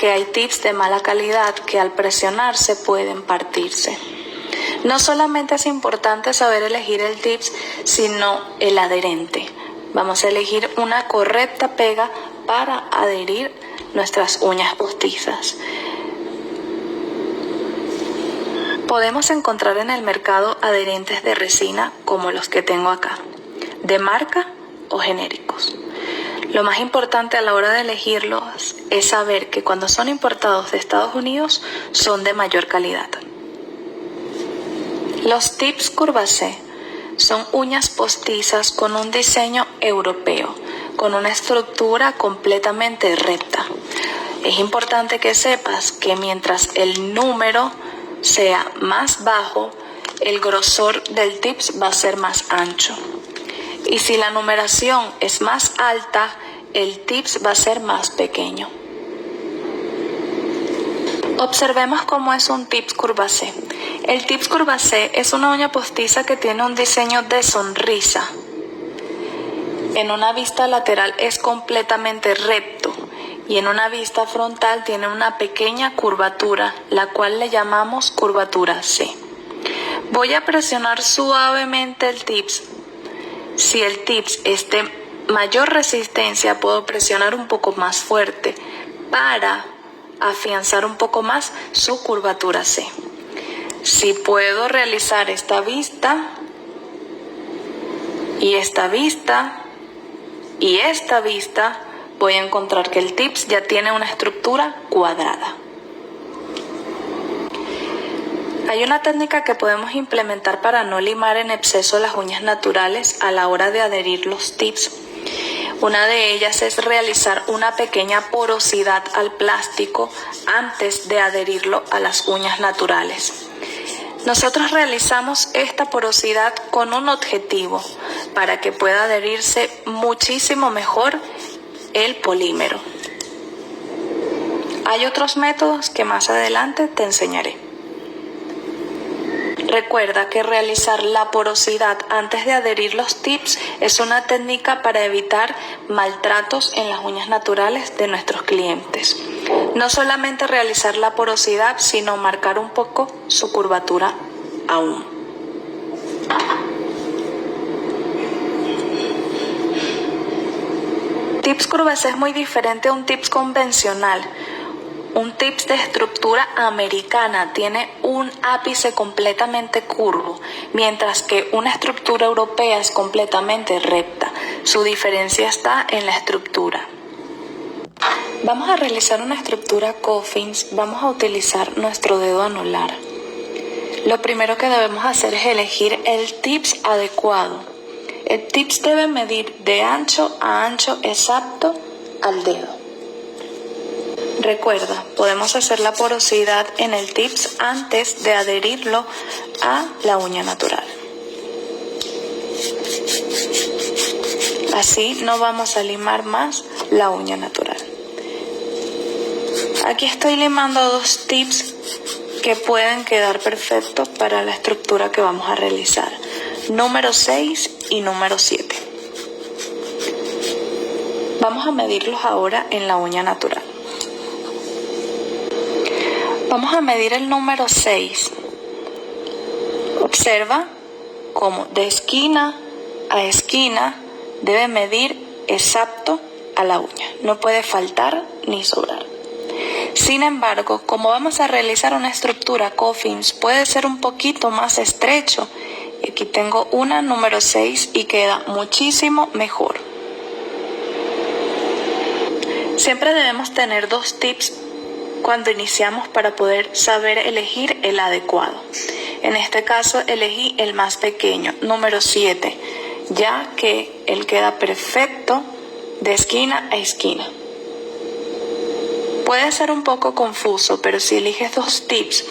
que hay tips de mala calidad que al presionarse pueden partirse. No solamente es importante saber elegir el tips, sino el adherente. Vamos a elegir una correcta pega para adherir nuestras uñas postizas. Podemos encontrar en el mercado adherentes de resina como los que tengo acá, de marca o genéricos. Lo más importante a la hora de elegirlos es saber que cuando son importados de Estados Unidos son de mayor calidad. Los tips Curvace son uñas postizas con un diseño europeo, con una estructura completamente recta. Es importante que sepas que mientras el número sea más bajo, el grosor del tips va a ser más ancho. Y si la numeración es más alta, el tips va a ser más pequeño. Observemos cómo es un tips Curvace. El tips Curvace es una uña postiza que tiene un diseño de sonrisa. En una vista lateral es completamente recto y en una vista frontal tiene una pequeña curvatura, la cual le llamamos curvatura C. Voy a presionar suavemente el tips. Si el tips es de mayor resistencia, puedo presionar un poco más fuerte para afianzar un poco más su curvatura C. Si puedo realizar esta vista y esta vista y esta vista, voy a encontrar que el tips ya tiene una estructura cuadrada. Hay una técnica que podemos implementar para no limar en exceso las uñas naturales a la hora de adherir los tips. Una de ellas es realizar una pequeña porosidad al plástico antes de adherirlo a las uñas naturales. Nosotros realizamos esta porosidad con un objetivo, para que pueda adherirse muchísimo mejor el polímero. Hay otros métodos que más adelante te enseñaré. Recuerda que realizar la porosidad antes de adherir los tips es una técnica para evitar maltratos en las uñas naturales de nuestros clientes. No solamente realizar la porosidad, sino marcar un poco su curvatura aún. Tips Curvace es muy diferente a un tips convencional. Un tips de estructura americana tiene un ápice completamente curvo, mientras que una estructura europea es completamente recta. Su diferencia está en la estructura. Vamos a realizar una estructura Coffins. Vamos a utilizar nuestro dedo anular. Lo primero que debemos hacer es elegir el tips adecuado. El tips debe medir de ancho a ancho exacto al dedo. Recuerda, podemos hacer la porosidad en el tips antes de adherirlo a la uña natural. Así no vamos a limar más la uña natural. Aquí estoy limando dos tips que pueden quedar perfectos para la estructura que vamos a realizar. Número 6 y número 7. Vamos a medirlos ahora en la uña natural. Vamos a medir el número 6. Observa cómo de esquina a esquina debe medir exacto a la uña. No puede faltar ni sobrar. Sin embargo, como vamos a realizar una estructura Coffins, puede ser un poquito más estrecho. Y aquí tengo una número 6 y queda muchísimo mejor. Siempre debemos tener dos tips cuando iniciamos para poder saber elegir el adecuado. En este caso elegí el más pequeño, número 7, ya que él queda perfecto de esquina a esquina. Puede ser un poco confuso, pero si eliges dos tips,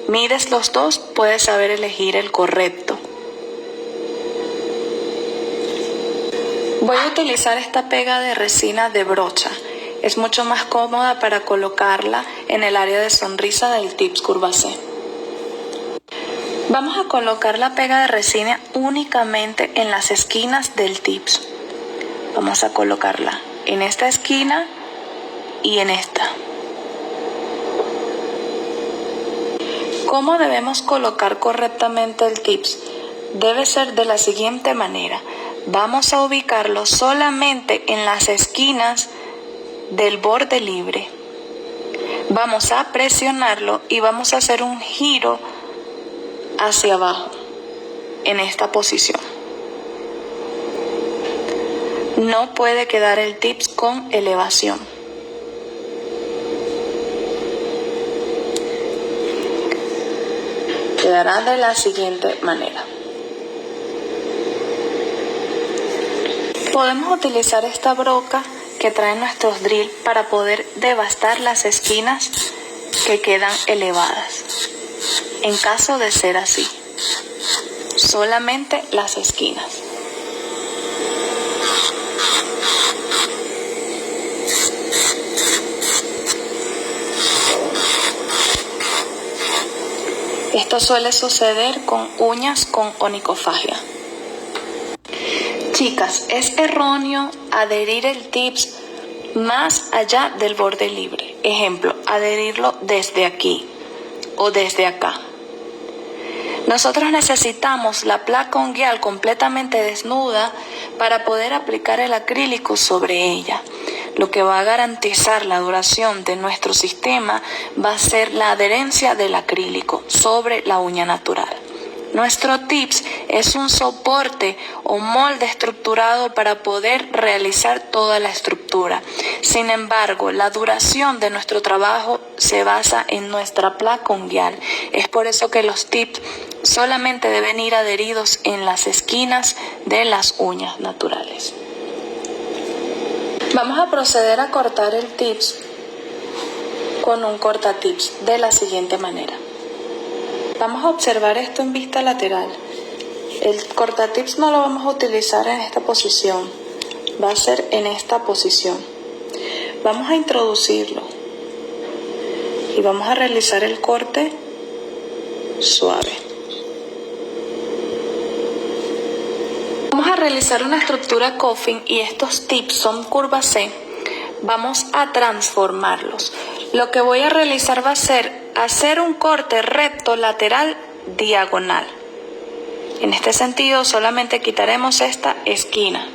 mides los dos, puedes saber elegir el correcto. Voy a utilizar esta pega de resina de brocha. Es mucho más cómoda para colocarla en el área de sonrisa del tips Curvace. Vamos a colocar la pega de resina únicamente en las esquinas del tips. Vamos a colocarla en esta esquina y en esta. ¿Cómo debemos colocar correctamente el tips? Debe ser de la siguiente manera. Vamos a ubicarlo solamente en las esquinas del borde libre. Vamos a presionarlo y vamos a hacer un giro hacia abajo en esta posición. No puede quedar el tips con elevación. Quedará de la siguiente manera. Podemos utilizar esta broca que traen nuestros drill para poder devastar las esquinas que quedan elevadas. En caso de ser así, solamente las esquinas. Esto suele suceder con uñas con onicofagia. Chicas, es erróneo adherir el tips más allá del borde libre. Ejemplo, adherirlo desde aquí o desde acá. Nosotros necesitamos la placa unguial completamente desnuda para poder aplicar el acrílico sobre ella. Lo que va a garantizar la duración de nuestro sistema va a ser la adherencia del acrílico sobre la uña natural. Nuestro tips es un soporte o molde estructurado para poder realizar toda la estructura. Sin embargo, la duración de nuestro trabajo se basa en nuestra placa unguial. Es por eso que los tips solamente deben ir adheridos en las esquinas de las uñas naturales. Vamos a proceder a cortar el tips con un cortatips de la siguiente manera. Vamos a observar esto en vista lateral. El cortatips no lo vamos a utilizar en esta posición, va a ser en esta posición. Vamos a introducirlo y vamos a realizar el corte suave. Vamos a realizar una estructura coffin y estos tips son curva C. Vamos a transformarlos. Lo que voy a realizar va a ser hacer un corte recto lateral diagonal. En este sentido solamente quitaremos esta esquina.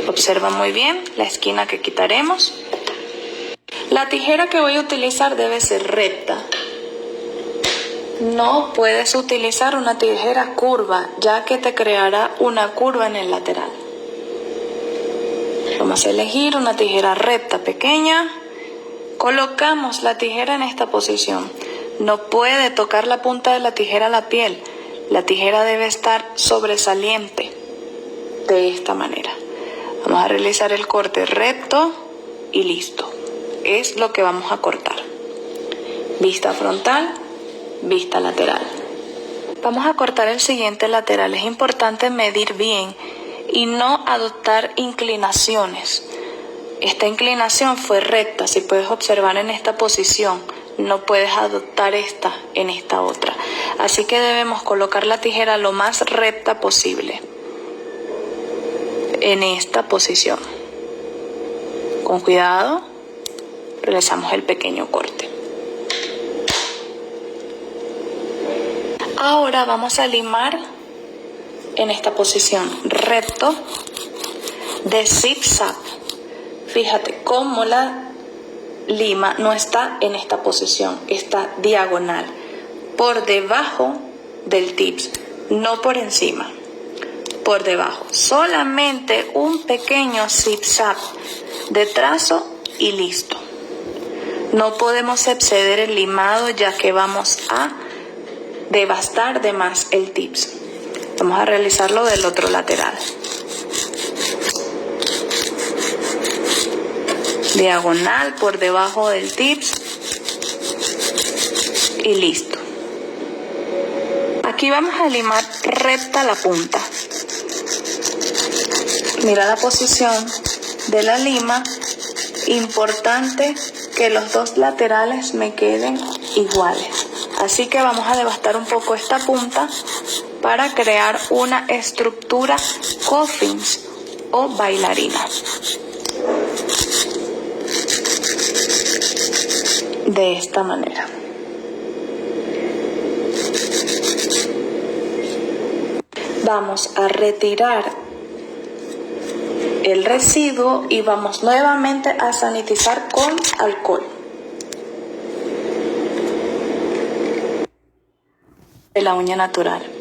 Observa muy bien la esquina que quitaremos. La tijera que voy a utilizar debe ser recta. No puedes utilizar una tijera curva, ya que te creará una curva en el lateral. Vamos a elegir una tijera recta pequeña. Colocamos la tijera en esta posición. No puede tocar la punta de la tijera a la piel. La tijera debe estar sobresaliente de esta manera. Vamos a realizar el corte recto y listo. Es lo que vamos a cortar. Vista frontal, vista lateral. Vamos a cortar el siguiente lateral. Es importante medir bien y no adoptar inclinaciones. Esta inclinación fue recta, si puedes observar en esta posición, no puedes adoptar esta en esta otra. Así que debemos colocar la tijera lo más recta posible en esta posición. Con cuidado, realizamos el pequeño corte. Ahora vamos a limar en esta posición recto de zigzag. Fíjate cómo la lima no está en esta posición, está diagonal, por debajo del tips, no por encima, por debajo. Solamente un pequeño zigzag de trazo y listo. No podemos exceder el limado ya que vamos a devastar de más el tips. Vamos a realizarlo del otro lateral. Diagonal por debajo del tips y listo. Aquí vamos a limar recta la punta. Mira la posición de la lima. Importante que los dos laterales me queden iguales. Así que vamos a devastar un poco esta punta para crear una estructura coffins o bailarina. De esta manera. vamos a retirar el residuo y vamos nuevamente a sanitizar con alcohol. De la uña natural.